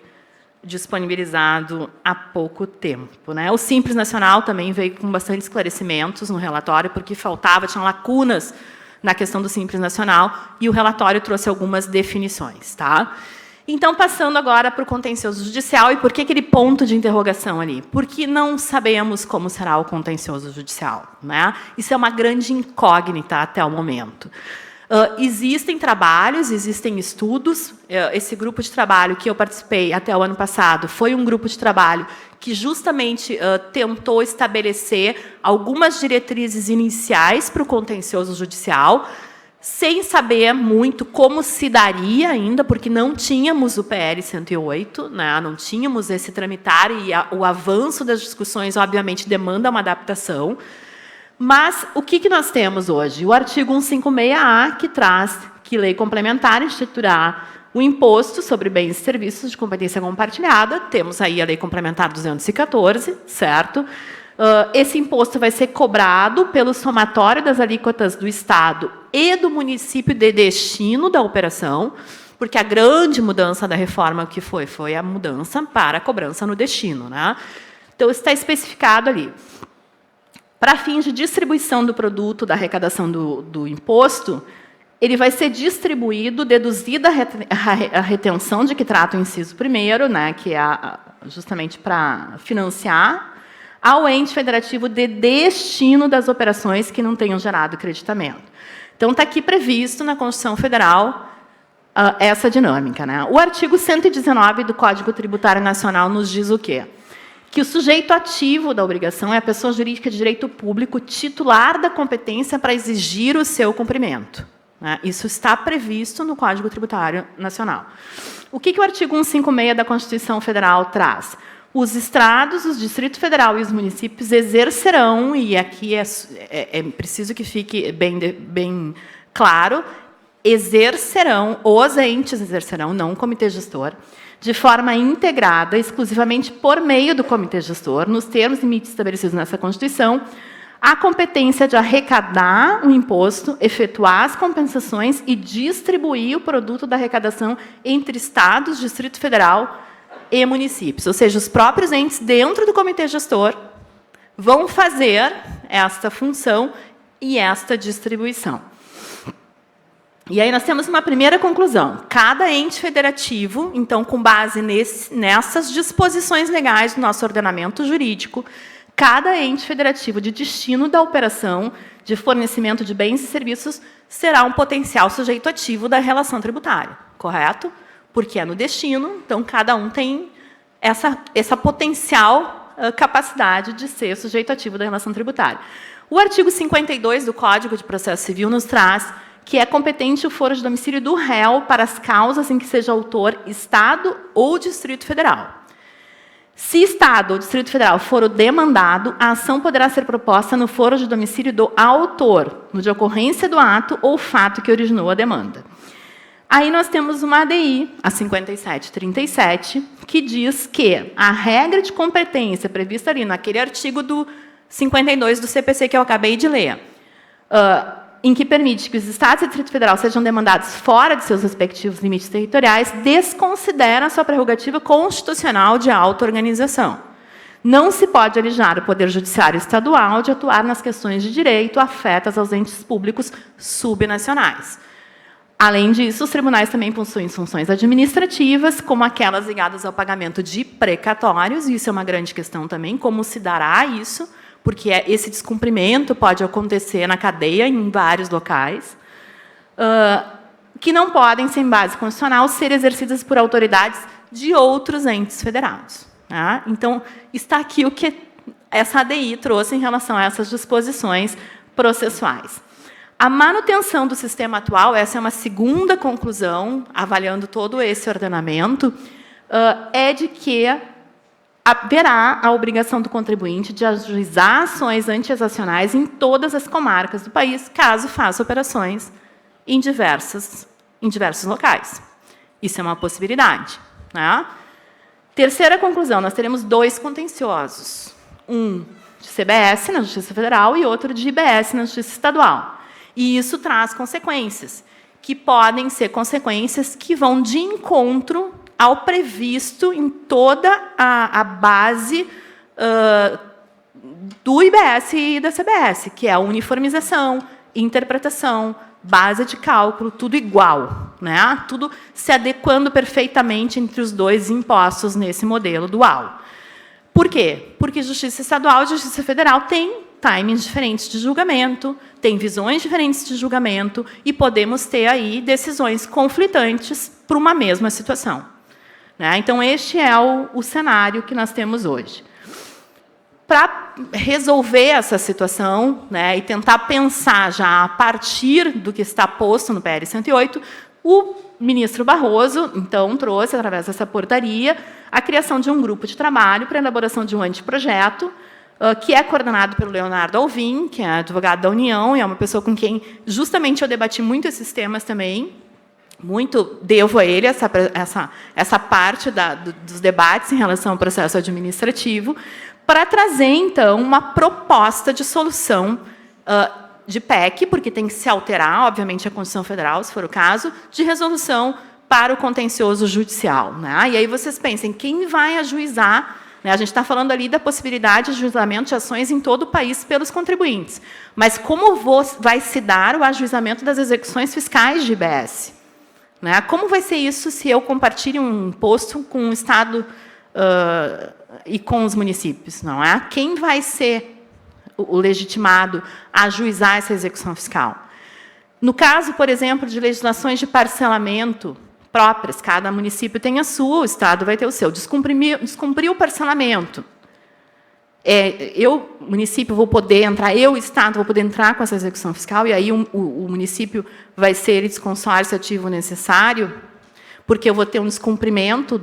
[SPEAKER 3] disponibilizado há pouco tempo, né? O Simples Nacional também veio com bastante esclarecimentos no relatório, porque tinham lacunas na questão do Simples Nacional, e o relatório trouxe algumas definições. Tá? Então, passando agora para o contencioso judicial, e por que aquele ponto de interrogação ali? Porque não sabemos como será o contencioso judicial, né? Isso é uma grande incógnita até o momento. Existem trabalhos, existem estudos. Esse grupo de trabalho que eu participei até o ano passado foi um grupo de trabalho que justamente tentou estabelecer algumas diretrizes iniciais para o contencioso judicial, sem saber muito como se daria ainda, porque não tínhamos o PL 108, né? Não tínhamos esse tramitar, e o avanço das discussões, obviamente, demanda uma adaptação. Mas o que nós temos hoje? O artigo 156-A, que traz que lei complementar instituirá o imposto sobre bens e serviços de competência compartilhada. Temos aí a lei complementar 214, certo? Esse imposto vai ser cobrado pelo somatório das alíquotas do Estado e do município de destino da operação, porque a grande mudança da reforma que foi a mudança para a cobrança no destino, né? Então, está especificado ali. Para fins de distribuição do produto, da arrecadação do imposto,
[SPEAKER 4] ele vai ser distribuído, deduzida a retenção de que trata o inciso 1º, né, que é justamente para financiar, ao ente federativo de destino das operações que não tenham gerado creditamento. Então, está aqui previsto na Constituição Federal essa dinâmica, né? O artigo 119 do Código Tributário Nacional nos diz o quê? Que o sujeito ativo da obrigação é a pessoa jurídica de direito público titular da competência para exigir o seu cumprimento, né? Isso está previsto no Código Tributário Nacional. O que o artigo 156 da Constituição Federal traz? Os estados, os Distrito Federal e os municípios exercerão, e aqui é preciso que fique bem claro, os entes exercerão, não o comitê gestor, de forma integrada, exclusivamente por meio do comitê gestor, nos termos e limites estabelecidos nessa Constituição, a competência de arrecadar o imposto, efetuar as compensações e distribuir o produto da arrecadação entre estados, Distrito Federal e municípios. Ou seja, os próprios entes dentro do comitê gestor vão fazer esta função e esta distribuição. E aí nós temos uma primeira conclusão. Cada ente federativo, então, com base nessas disposições legais do nosso ordenamento jurídico, cada ente federativo de destino da operação de fornecimento de bens e serviços será um potencial sujeito ativo da relação tributária, correto? Porque é no destino, então cada um tem essa potencial capacidade de ser sujeito ativo da relação tributária. O artigo 52 do Código de Processo Civil nos traz que é competente o foro de domicílio do réu para as causas em que seja autor Estado ou Distrito Federal. Se Estado ou Distrito Federal for o demandado, a ação poderá ser proposta no foro de domicílio do autor, no de ocorrência do ato ou fato que originou a demanda. Aí nós temos uma ADI, a 5737, que diz que a regra de competência prevista ali naquele artigo do 52 do CPC que eu acabei de ler, em que permite que os Estados e o Distrito Federal sejam demandados fora de seus respectivos limites territoriais, desconsidera a sua prerrogativa constitucional de auto-organização. Não se pode alijar o Poder Judiciário Estadual de atuar nas questões de direito afetas aos entes públicos subnacionais. Além disso, os tribunais também possuem funções administrativas, como aquelas ligadas ao pagamento de precatórios, e isso é uma grande questão também, como se dará isso, porque esse descumprimento pode acontecer na cadeia, em vários locais, que não podem, sem base constitucional, ser exercidas por autoridades de outros entes federados. Tá? Então, está aqui o que essa ADI trouxe em relação a essas disposições processuais. A manutenção do sistema atual, essa é uma segunda conclusão, avaliando todo esse ordenamento, é de que haverá a obrigação do contribuinte de ajuizar ações anti-exacionais em todas as comarcas do país, caso faça operações em diversos locais. Isso é uma possibilidade. Né? Terceira conclusão, nós teremos 2 contenciosos. Um de CBS, na Justiça Federal, e outro de IBS, na Justiça Estadual. E isso traz consequências, que podem ser consequências que vão de encontro ao previsto em toda a base do IBS e da CBS, que é a uniformização, interpretação, base de cálculo, tudo igual, né? Tudo se adequando perfeitamente entre os 2 impostos nesse modelo dual. Por quê? Porque Justiça Estadual e Justiça Federal têm timings diferentes de julgamento, têm visões diferentes de julgamento, e podemos ter aí decisões conflitantes para uma mesma situação. Então, este é o cenário que nós temos hoje. Para resolver essa situação, e tentar pensar já a partir do que está posto no PL 108, o ministro Barroso, então, trouxe, através dessa portaria, a criação de um grupo de trabalho para a elaboração de um anteprojeto, que é coordenado pelo Leonardo Alvim, que é advogado da União, e é uma pessoa com quem, justamente, eu debati muito esses temas também. Muito devo a ele essa parte dos debates em relação ao processo administrativo, para trazer, então, uma proposta de solução de PEC, porque tem que se alterar, obviamente, a Constituição Federal, se for o caso, de resolução para o contencioso judicial. Né? E aí vocês pensem, quem vai ajuizar A gente está falando ali da possibilidade de ajuizamento de ações em todo o país pelos contribuintes. Mas como vai se dar o ajuizamento das execuções fiscais de IBS? Como vai ser isso se eu compartilho um imposto com o Estado e com os municípios? Não é? Quem vai ser o legitimado a ajuizar essa execução fiscal? No caso, por exemplo, de legislações de parcelamento próprias, cada município tem a sua, o Estado vai ter o seu. Descumprir o parcelamento. Eu, município, vou poder entrar, eu, Estado, vou poder entrar com essa execução fiscal, e aí o município vai ser desconsórcio ativo necessário, porque eu vou ter um descumprimento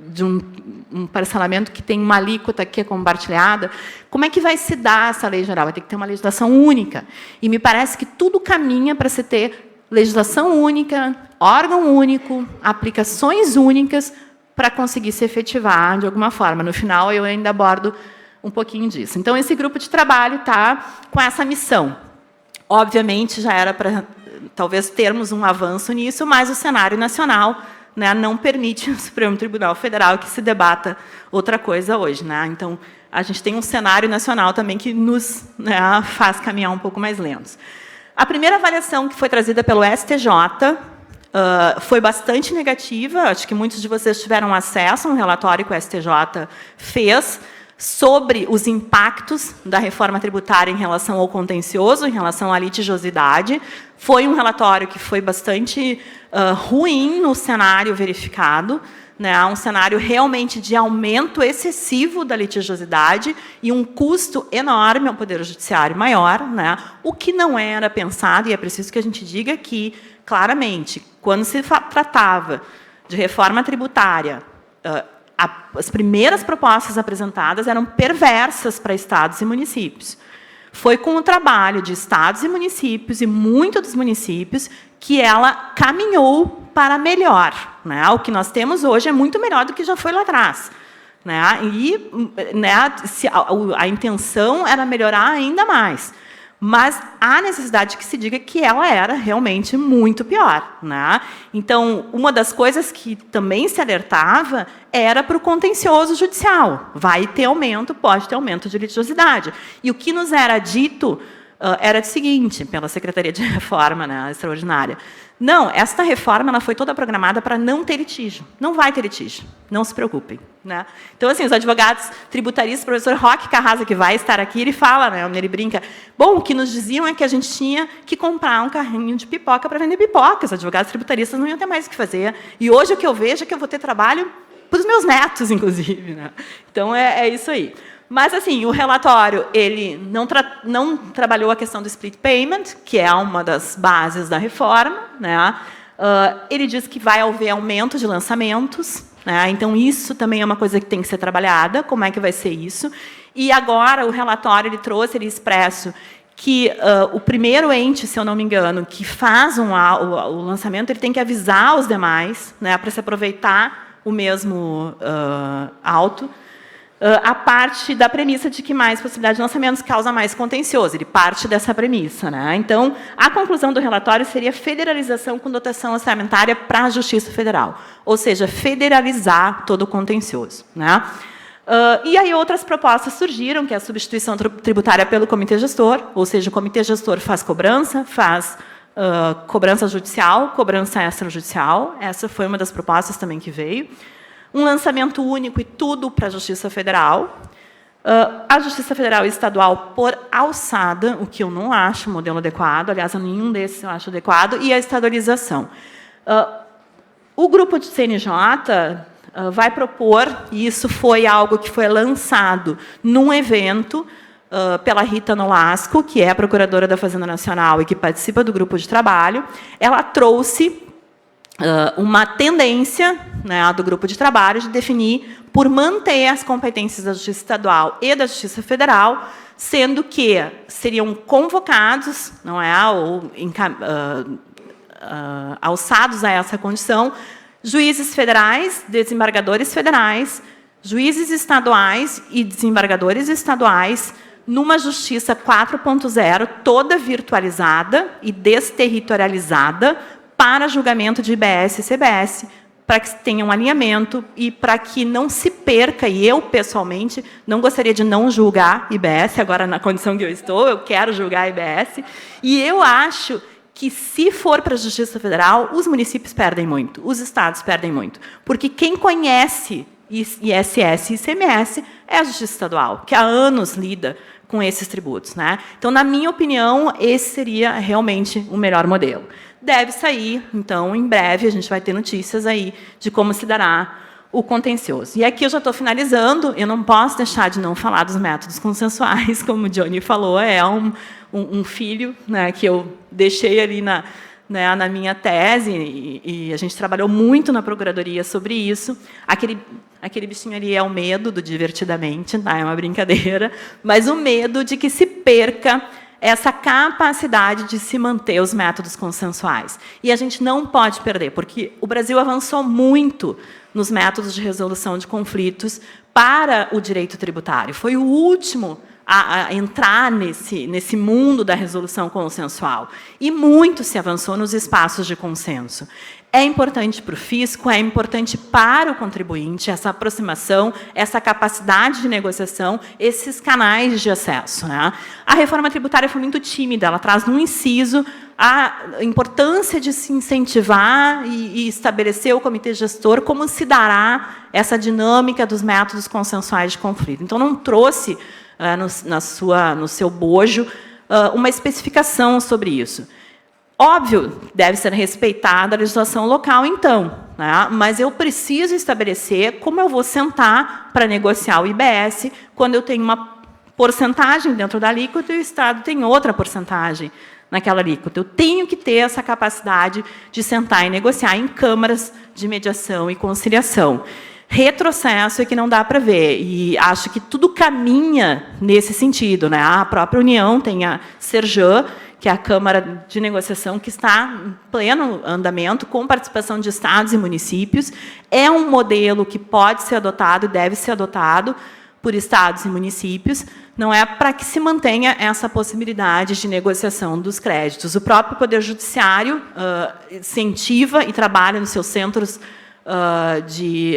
[SPEAKER 4] de um parcelamento que tem uma alíquota que é compartilhada. Como é que vai se dar essa lei geral? Vai ter que ter uma legislação única. E me parece que tudo caminha para se ter legislação única, órgão único, aplicações únicas para conseguir se efetivar de alguma forma. No final, eu ainda abordo um pouquinho disso. Então, esse grupo de trabalho está com essa missão. Obviamente, já era para, talvez, termos um avanço nisso, mas o cenário nacional não permite o Supremo Tribunal Federal que se debata outra coisa hoje. Então, a gente tem um cenário nacional também que nos faz caminhar um pouco mais lentos. A primeira avaliação que foi trazida pelo STJ foi bastante negativa. Acho que muitos de vocês tiveram acesso a um relatório que o STJ fez sobre os impactos da reforma tributária em relação ao contencioso, em relação à litigiosidade. Foi um relatório que foi bastante ruim no cenário verificado, um cenário realmente de aumento excessivo da litigiosidade e um custo enorme ao Poder Judiciário maior, o que não era pensado, e é preciso que a gente diga que, claramente, quando se tratava de reforma tributária, as primeiras propostas apresentadas eram perversas para estados e municípios. Foi com o trabalho de estados e municípios, e muitos dos municípios, que ela caminhou para melhor. O que nós temos hoje é muito melhor do que já foi lá atrás. E a intenção era melhorar ainda mais. Mas há necessidade que se diga que ela era realmente muito pior. Então, uma das coisas que também se alertava era para o contencioso judicial. Vai ter aumento, pode ter aumento de litigiosidade. E o que nos era dito era o seguinte, pela Secretaria de Reforma Extraordinária. Não, esta reforma ela foi toda programada para não ter litígio. Não vai ter litígio, não se preocupem. Então, assim, os advogados tributaristas, o professor Roque Carrasa, que vai estar aqui, ele fala, ele brinca, bom, o que nos diziam é que a gente tinha que comprar um carrinho de pipoca para vender pipoca. Os advogados tributaristas não iam ter mais o que fazer. E hoje o que eu vejo é que eu vou ter trabalho para os meus netos, inclusive. Então, é isso aí. Mas, assim, o relatório ele não trabalhou a questão do split payment, que é uma das bases da reforma. Ele diz que vai haver aumento de lançamentos. Então, isso também é uma coisa que tem que ser trabalhada, como é que vai ser isso. E agora, o relatório ele expresso que o primeiro ente, se eu não me engano, que faz o lançamento, ele tem que avisar os demais, para se aproveitar o mesmo auto. A parte da premissa de que mais possibilidade de lançamentos causa mais contencioso. Ele parte dessa premissa. Então, a conclusão do relatório seria federalização com dotação orçamentária para a Justiça Federal. Ou seja, federalizar todo o contencioso. E aí outras propostas surgiram, que é a substituição tributária pelo Comitê Gestor, ou seja, o Comitê Gestor faz cobrança judicial, cobrança extrajudicial. Essa foi uma das propostas também que veio. Um lançamento único e tudo para a Justiça Federal. A Justiça Federal e Estadual por alçada, o que eu não acho um modelo adequado, aliás, nenhum desses eu acho adequado, e a estadualização. O grupo de CNJ vai propor, e isso foi algo que foi lançado num evento pela Rita Nolasco, que é a Procuradora da Fazenda Nacional e que participa do grupo de trabalho. Ela trouxe uma tendência do grupo de trabalho de definir por manter as competências da Justiça Estadual e da Justiça Federal, sendo que seriam convocados, ou alçados a essa condição, juízes federais, desembargadores federais, juízes estaduais e desembargadores estaduais, numa Justiça 4.0, toda virtualizada e desterritorializada, para julgamento de IBS e CBS, para que tenha um alinhamento e para que não se perca, e eu, pessoalmente, não gostaria de não julgar IBS, agora na condição que eu estou, eu quero julgar a IBS, e eu acho que, se for para a Justiça Federal, os municípios perdem muito, os estados perdem muito, porque quem conhece ISS e ICMS é a Justiça Estadual, que há anos lida com esses tributos, né? Então, na minha opinião, esse seria realmente o melhor modelo. Deve sair, então, em breve, a gente vai ter notícias aí de como se dará o contencioso. E aqui eu já estou finalizando, eu não posso deixar de não falar dos métodos consensuais, como o Johnny falou, é um filho, né, que eu deixei ali na minha tese, e a gente trabalhou muito na Procuradoria sobre isso. Aquele bichinho ali é o medo do divertidamente, tá? É uma brincadeira, mas o medo de que se perca essa capacidade de se manter os métodos consensuais. E a gente não pode perder, porque o Brasil avançou muito nos métodos de resolução de conflitos para o direito tributário. Foi o último a entrar nesse mundo da resolução consensual. E muito se avançou nos espaços de consenso. É importante para o fisco, é importante para o contribuinte, essa aproximação, essa capacidade de negociação, esses canais de acesso, né? A reforma tributária foi muito tímida, ela traz no inciso a importância de se incentivar e estabelecer o comitê gestor, como se dará essa dinâmica dos métodos consensuais de conflito. Então, não trouxe no seu bojo uma especificação sobre isso. Óbvio, deve ser respeitada a legislação local, então, né? Mas eu preciso estabelecer como eu vou sentar para negociar o IBS quando eu tenho uma porcentagem dentro da alíquota e o Estado tem outra porcentagem naquela alíquota. Eu tenho que ter essa capacidade de sentar e negociar em câmaras de mediação e conciliação. Retrocesso é que não dá para ver, e acho que tudo caminha nesse sentido, né? A própria União tem a Serjan, que é a Câmara de Negociação, que está em pleno andamento, com participação de estados e municípios. É um modelo que pode ser adotado e deve ser adotado por estados e municípios, não é para que se mantenha essa possibilidade de negociação dos créditos. O próprio Poder Judiciário incentiva e trabalha nos seus centros de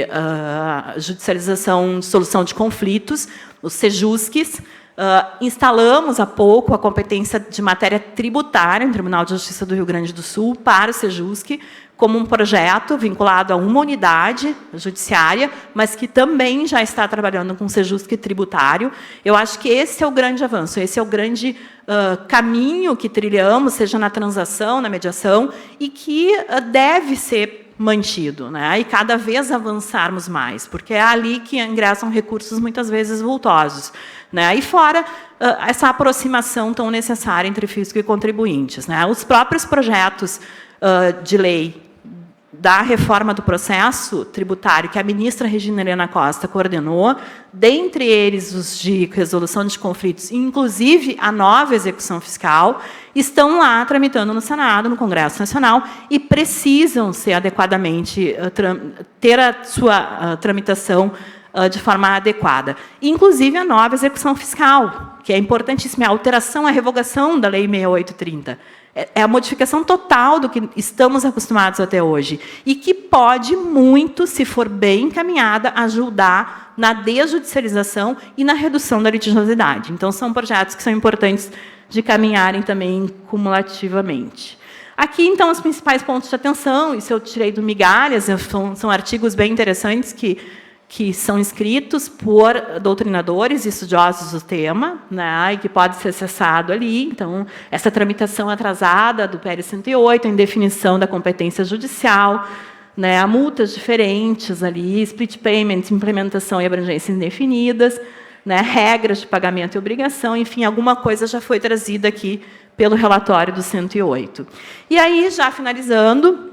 [SPEAKER 4] judicialização de solução de conflitos, os SEJUSCs. Instalamos há pouco a competência de matéria tributária no Tribunal de Justiça do Rio Grande do Sul para o SEJUSC, como um projeto vinculado a uma unidade judiciária, mas que também já está trabalhando com o SEJUSC tributário. Eu acho que esse é o grande avanço, esse é o grande caminho que trilhamos, seja na transação, na mediação, e que deve ser mantido, né? E cada vez avançarmos mais, porque é ali que ingressam recursos muitas vezes vultosos, né? E fora essa aproximação tão necessária entre fisco e contribuintes, né? Os próprios projetos de lei da reforma do processo tributário que a ministra Regina Helena Costa coordenou, dentre eles os de resolução de conflitos, inclusive a nova execução fiscal, estão lá tramitando no Senado, no Congresso Nacional, e precisam ser adequadamente, ter a sua tramitação de forma adequada. Inclusive a nova execução fiscal, que é importantíssima, a alteração, a revogação da Lei 6830. É a modificação total do que estamos acostumados até hoje, e que pode muito, se for bem encaminhada, ajudar na desjudicialização e na redução da litigiosidade. Então, são projetos que são importantes de caminharem também cumulativamente. Aqui, então, os principais pontos de atenção, isso eu tirei do Migalhas, são artigos bem interessantes que são escritos por doutrinadores e estudiosos do tema, né, e que pode ser acessado ali. Então, essa tramitação atrasada do PL 108, a indefinição da competência judicial, né, multas diferentes ali, split payment, implementação e abrangência indefinidas, né, regras de pagamento e obrigação, enfim, alguma coisa já foi trazida aqui pelo relatório do 108. E aí, já finalizando,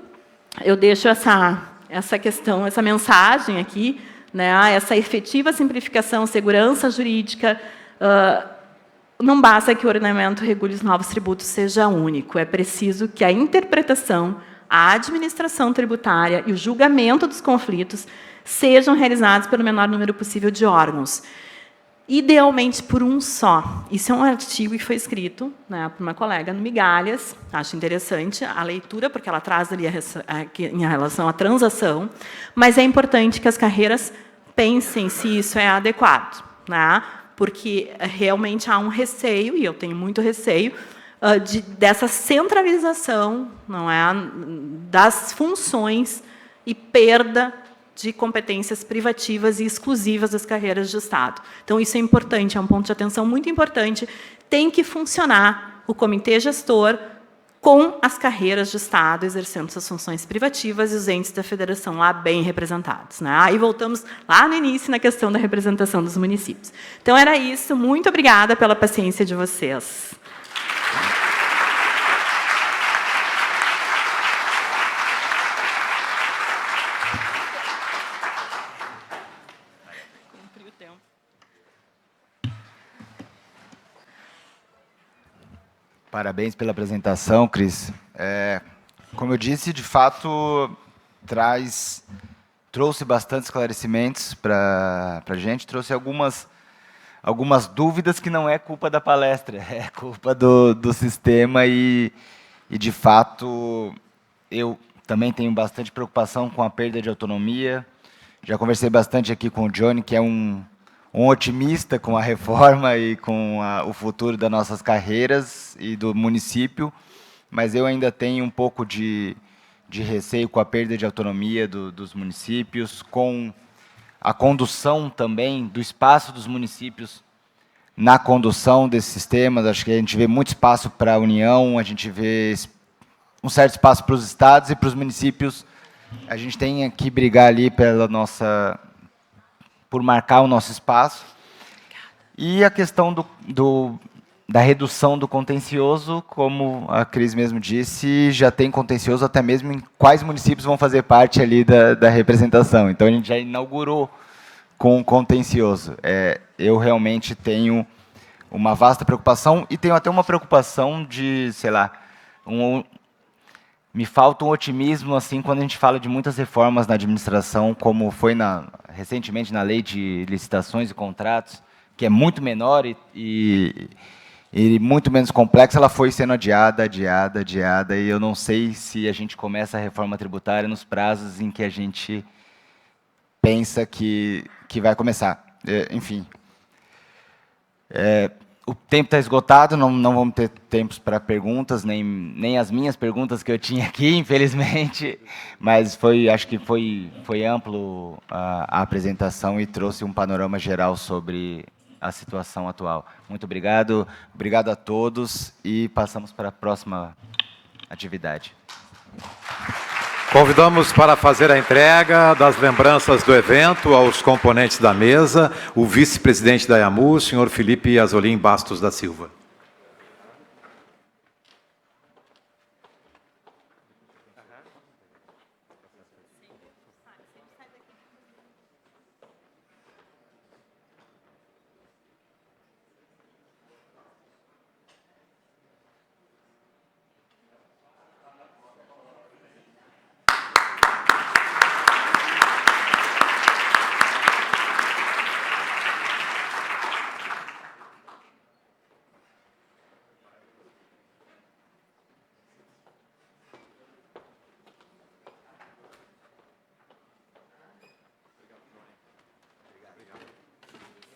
[SPEAKER 4] eu deixo essa questão, essa mensagem aqui, né, essa efetiva simplificação, segurança jurídica. Não basta que o ordenamento regule os novos tributos seja único, é preciso que a interpretação, a administração tributária e o julgamento dos conflitos sejam realizados pelo menor número possível de órgãos. idealmente por um só. Isso é um artigo que foi escrito, né, por uma colega no Migalhas. Acho interessante a leitura, porque ela traz ali em relação à transação, mas é importante que as carreiras pensem se isso é adequado, né, porque realmente há um receio, e eu tenho muito receio, dessa centralização, não é, das funções e perda de competências privativas e exclusivas das carreiras de Estado. Então, isso é importante, é um ponto de atenção muito importante. Tem que funcionar o comitê gestor com as carreiras de Estado exercendo suas funções privativas e os entes da federação lá bem representados, né? Aí voltamos lá no início na questão da representação dos municípios. Então, era isso. Muito obrigada pela paciência de vocês.
[SPEAKER 2] Parabéns pela apresentação, Cris. Como eu disse, de fato, trouxe bastante esclarecimentos para a gente, trouxe algumas dúvidas que não é culpa da palestra, é culpa do sistema e, de fato, eu também tenho bastante preocupação com a perda de autonomia. Já conversei bastante aqui com o Johnny, que é um otimista com a reforma e com o futuro das nossas carreiras e do município, mas eu ainda tenho um pouco de receio com a perda de autonomia dos municípios, com a condução também do espaço dos municípios na condução desses sistemas. Acho que a gente vê muito espaço para a União, a gente vê um certo espaço para os estados e para os municípios. A gente tem que brigar ali por marcar o nosso espaço. E a questão da redução do contencioso, como a Cris mesmo disse, já tem contencioso até mesmo em quais municípios vão fazer parte ali da representação. Então, a gente já inaugurou com contencioso. Eu realmente tenho uma vasta preocupação e tenho até uma preocupação de, sei lá, me falta um otimismo assim quando a gente fala de muitas reformas na administração, como foi recentemente na lei de licitações e contratos, que é muito menor e muito menos complexa. Ela foi sendo adiada, e eu não sei se a gente começa a reforma tributária nos prazos em que a gente pensa que vai começar. Enfim. O tempo está esgotado, não vamos ter tempos para perguntas, nem as minhas perguntas que eu tinha aqui, infelizmente, mas acho que foi amplo a apresentação e trouxe um panorama geral sobre a situação atual. Muito obrigado a todos e passamos para a próxima atividade.
[SPEAKER 1] Convidamos para fazer a entrega das lembranças do evento aos componentes da mesa, o vice-presidente da IAMU, o senhor Felipe Azolim Bastos da Silva.